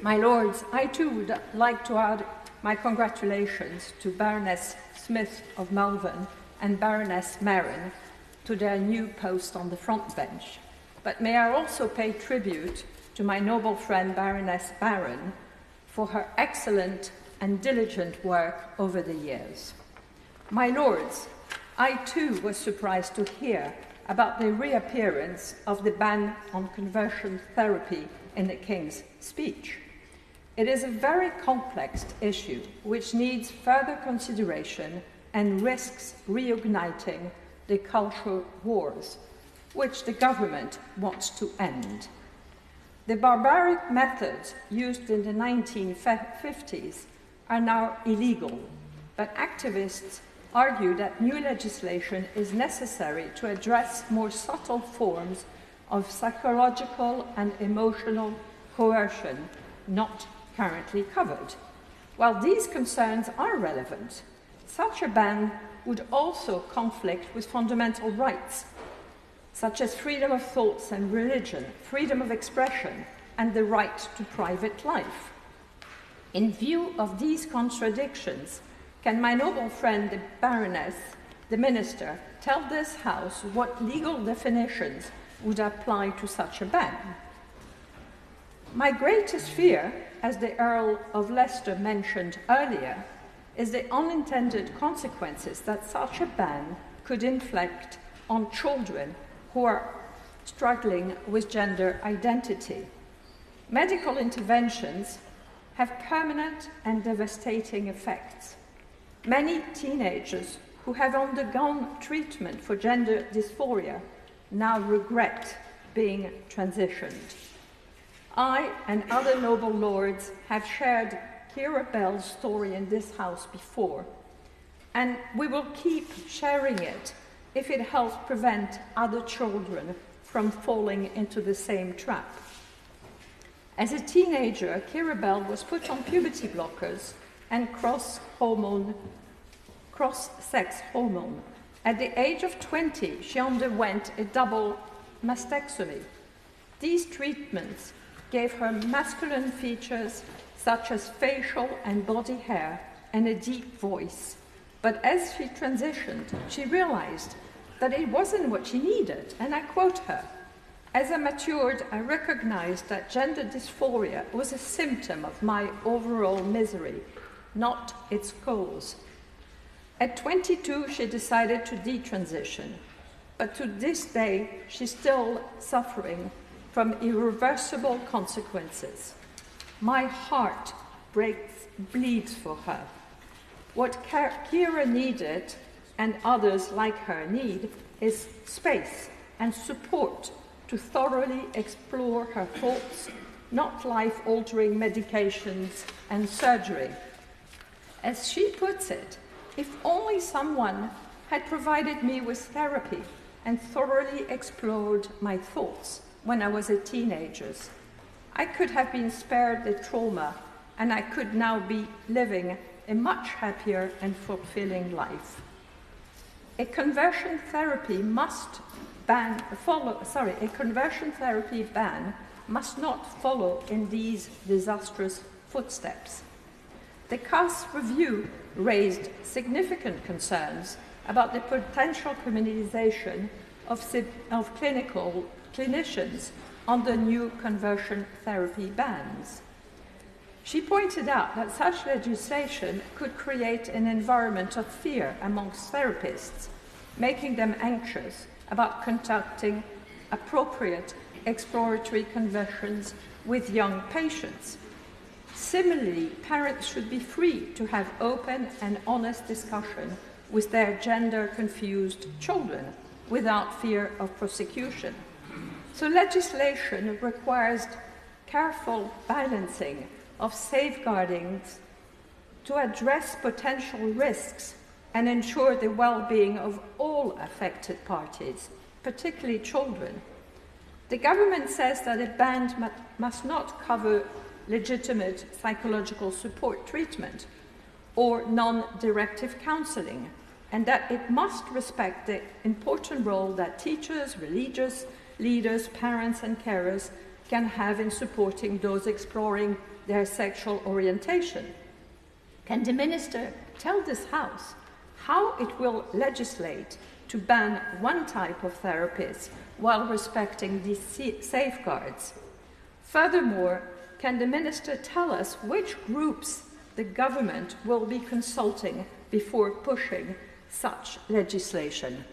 My Lords, I too would like to add my congratulations to Baroness Smith of Malvern and Baroness Marin to their new post on the front bench. But may I also pay tribute to my noble friend Baroness Barron for her excellent and diligent work over the years. My Lords, I too was surprised to hear about the reappearance of the ban on conversion therapy in the King's speech. It is a very complex issue which needs further consideration and risks reigniting the cultural wars, which the government wants to end. The barbaric methods used in the 1950s are now illegal, but activists argue that new legislation is necessary to address more subtle forms of psychological and emotional coercion not currently covered. While these concerns are relevant, such a ban would also conflict with fundamental rights, such as freedom of thoughts and religion, freedom of expression, and the right to private life. In view of these contradictions, can my noble friend, the Baroness, the Minister, tell this House what legal definitions would apply to such a ban? My greatest fear, as the Earl of Leicester mentioned earlier, is the unintended consequences that such a ban could inflict on children who are struggling with gender identity. Medical interventions have permanent and devastating effects. Many teenagers who have undergone treatment for gender dysphoria now regret being transitioned. I and other noble lords have shared Keira Bell's story in this House before, and we will keep sharing it if it helps prevent other children from falling into the same trap. As a teenager, Keira Bell was put on puberty blockers and cross-sex hormone. At the age of 20, she underwent a double mastectomy. These treatments gave her masculine features such as facial and body hair and a deep voice. But as she transitioned, she realized that it wasn't what she needed, and I quote her, "As I matured, I recognized that gender dysphoria was a symptom of my overall misery, not its cause." At 22, she decided to detransition, but to this day, she's still suffering from irreversible consequences. My heart bleeds for her. What Keira needed, and others like her need, is space and support to thoroughly explore her thoughts, not life-altering medications and surgery. As she puts it, if only someone had provided me with therapy and thoroughly explored my thoughts when I was a teenager, I could have been spared the trauma, and I could now be living a much happier and fulfilling life. A conversion therapy ban must not follow in these disastrous footsteps. The Cass review raised significant concerns about the potential criminalization of clinicians under new conversion therapy bans. She pointed out that such legislation could create an environment of fear amongst therapists, making them anxious about conducting appropriate exploratory conversions with young patients. Similarly, parents should be free to have open and honest discussion with their gender-confused children without fear of prosecution. So legislation requires careful balancing of safeguardings to address potential risks and ensure the well-being of all affected parties, particularly children. The government says that a ban must not cover legitimate psychological support treatment or non-directive counselling, and that it must respect the important role that teachers, religious leaders, parents and carers can have in supporting those exploring their sexual orientation? Can the Minister tell this House how it will legislate to ban one type of therapies while respecting these safeguards? Furthermore, can the Minister tell us which groups the government will be consulting before pushing such legislation?